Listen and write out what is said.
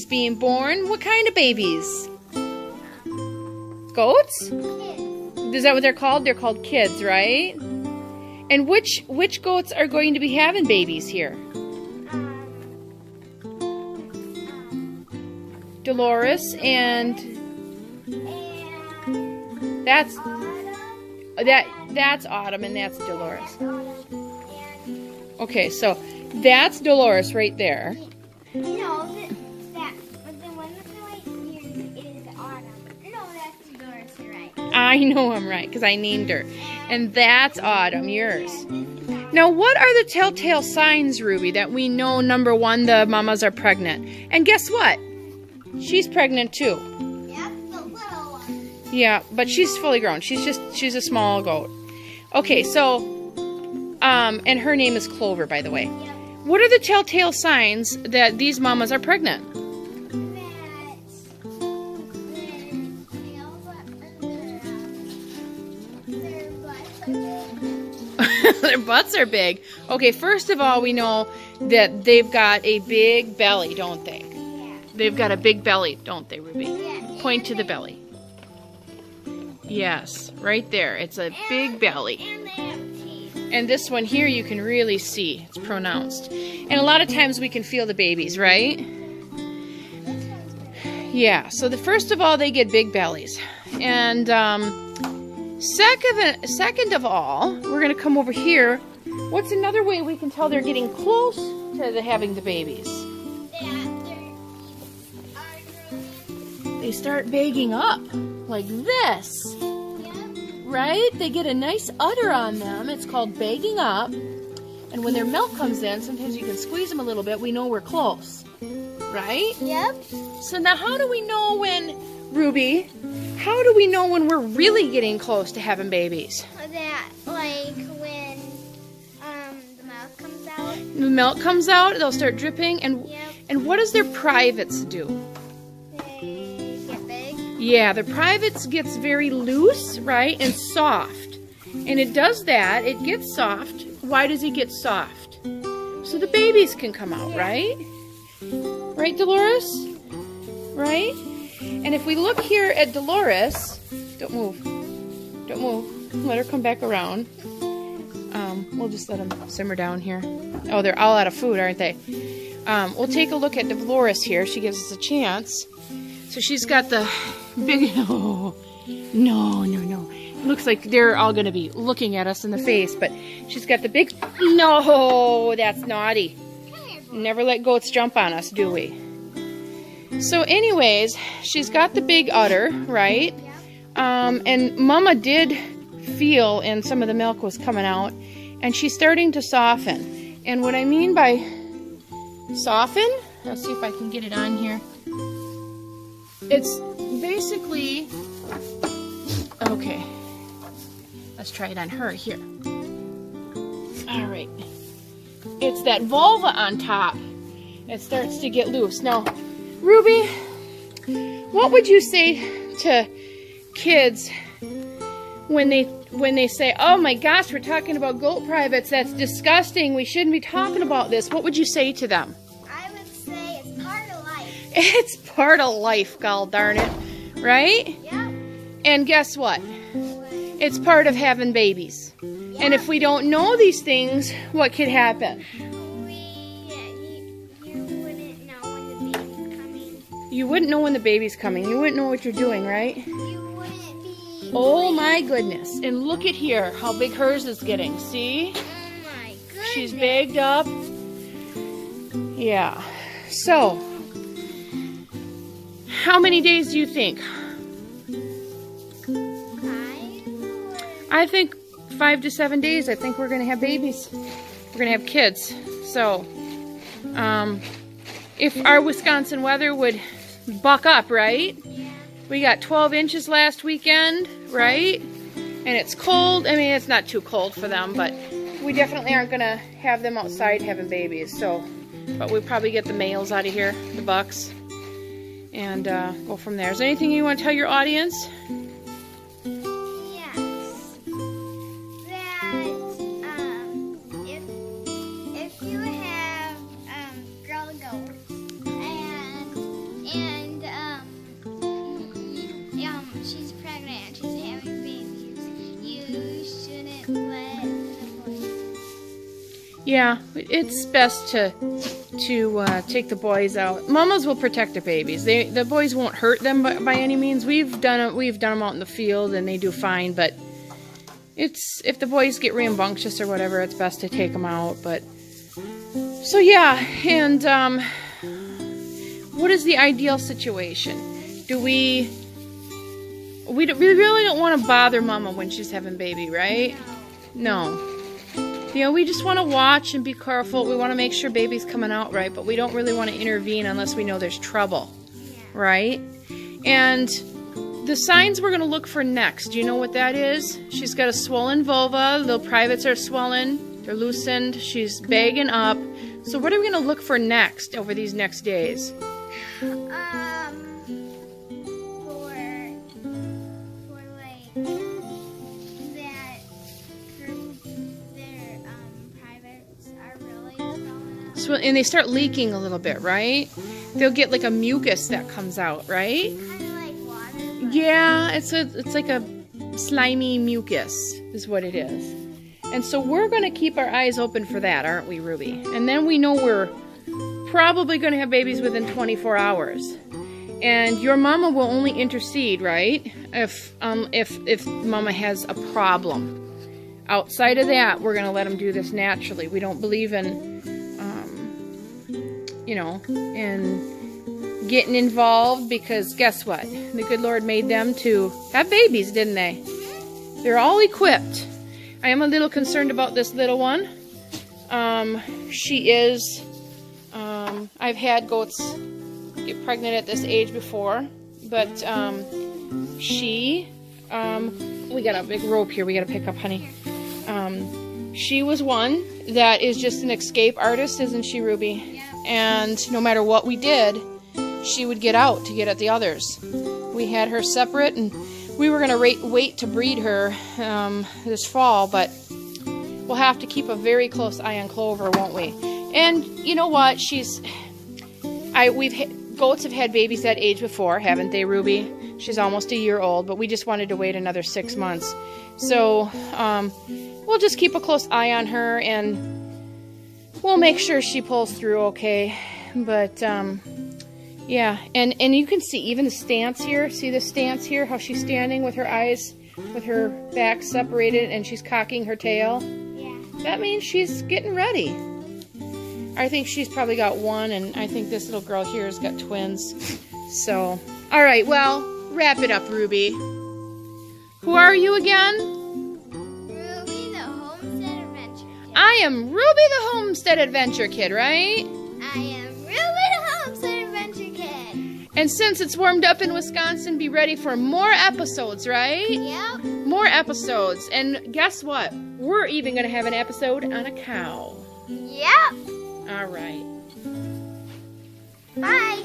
babies being born. What kind of babies? Goats? Is that what they're called? They're called kids, right? And which goats are going to be having babies here? Dolores and that's Autumn and that's Dolores. Okay, so that's Dolores right there. No, but the one with the white ears is Autumn. No, that's Dolores, you're right. I know I'm right because I named her. And that's Autumn, yours. Now, what are the telltale signs, Ruby, that we know, number one, the mamas are pregnant? And guess what? She's pregnant too. Yep, the little one. Yeah, but she's fully grown. She's a small goat. Okay, so, and her name is Clover, by the way. Yep. What are the telltale signs that these mamas are pregnant? Their butts are big. Okay, first of all, we know that they've got a big belly, don't they? Yeah. They've got a big belly, don't they, Ruby? Yeah. Point to the belly. Yes, right there. It's a big belly. And they have teeth. And this one here you can really see. It's pronounced. And a lot of times we can feel the babies, right? Yeah, so first of all, they get big bellies. And second of all, we're going to come over here. What's another way we can tell they're getting close to having the babies? They start bagging up like this. Right? They get a nice udder on them. It's called bagging up. And when their milk comes in, sometimes you can squeeze them a little bit. We know we're close. Right? Yep. So now how do we know when, Ruby, how do we know when we're really getting close to having babies? That, like, when the milk comes out. The milk comes out, they'll start dripping. And, Yep. and what does their privates do? They get big. Yeah, the privates gets very loose, right, and soft. And it does that. It gets soft. Why does it get soft? So the babies can come out, right? Right, Dolores? Right? And if we look here at Dolores, don't move. Don't move. Let her come back around. We'll just let them simmer down here. Oh, they're all out of food, aren't they? We'll take a look at Dolores here. She gives us a chance. So she's got the big... Oh, no. Looks like they're all going to be looking at us in the face, but she's got the big... No, that's naughty. Never let goats jump on us, do we? So anyways, she's got the big udder, right? And Mama did feel, and some of the milk was coming out, and she's starting to soften. And what I mean by soften, let's see if I can get it on here. It's basically, okay, let's try it on her here. All right. It's that vulva on top. It starts to get loose. Now, Ruby, what would you say to kids when they say, "Oh my gosh, we're talking about goat privates. That's disgusting. We shouldn't be talking about this." What would you say to them? I would say it's part of life. It's part of life, gall darn it. Right? Yeah. And guess what? It's part of having babies. And if we don't know these things, what could happen? You wouldn't know when the baby's coming. You wouldn't know when the baby's coming. You wouldn't know what you're doing, right? You wouldn't be... Oh my goodness. And look at here, how big hers is getting. See? Oh my goodness. She's bagged up. Yeah. So, how many days do you think? 5? I think 5 to 7 days. I think we're going to have babies. We're going to have kids. So, if our Wisconsin weather would buck up, right? Yeah. We got 12 inches last weekend, right? And it's cold. I mean, it's not too cold for them, but we definitely aren't going to have them outside having babies. So, but we'll probably get the males out of here, the bucks, and go from there. Is there anything you want to tell your audience? Yeah, it's best to take the boys out. Mamas will protect their babies. The boys won't hurt them by any means. We've done them out in the field and they do fine, but if the boys get rambunctious or whatever, it's best to take them out. But so yeah, and what is the ideal situation? We really don't want to bother Mama when she's having baby, right? No. You know, we just want to watch and be careful. We want to make sure baby's coming out right, but we don't really want to intervene unless we know there's trouble, right? And the signs we're going to look for next, do you know what that is? She's got a swollen vulva, the privates are swollen, they're loosened, she's bagging up. So what are we going to look for next over these next days? And they start leaking a little bit, right? They'll get like a mucus that comes out, right? Kind of like water. Yeah, it's like a slimy mucus is what it is. And so we're going to keep our eyes open for that, aren't we, Ruby? And then we know we're probably going to have babies within 24 hours. And your mama will only intercede, right? If mama has a problem. Outside of that, we're going to let them do this naturally. We don't believe in in getting involved, because guess what? The good Lord made them to have babies, didn't they? They're all equipped. I am a little concerned about this little one. She is, I've had goats get pregnant at this age before, but we got a big rope here we got to pick up, honey. She was one that is just an escape artist, isn't she, Ruby? And no matter what we did, she would get out to get at the others. We had her separate, and we were going to wait to breed her this fall, but we'll have to keep a very close eye on Clover, won't we? And you know what? Goats have had babies that age before, haven't they, Ruby? She's almost a year old, but we just wanted to wait another 6 months. So we'll just keep a close eye on her, and we'll make sure she pulls through okay. But yeah, and you can see even the stance here. See the stance here, how she's standing with her eyes, with her back separated, and she's cocking her tail. Yeah. That means she's getting ready. I think she's probably got one, and I think this little girl here has got twins. So, all right, well, wrap it up, Ruby. Who are you again? Ruby the Homestead Adventure Kid. I am Ruby the Homestead Adventure Kid, right? I am Ruby the Homestead Adventure Kid. And since it's warmed up in Wisconsin, be ready for more episodes, right? Yep. More episodes. And guess what? We're even going to have an episode on a cow. Yep. All right. Bye.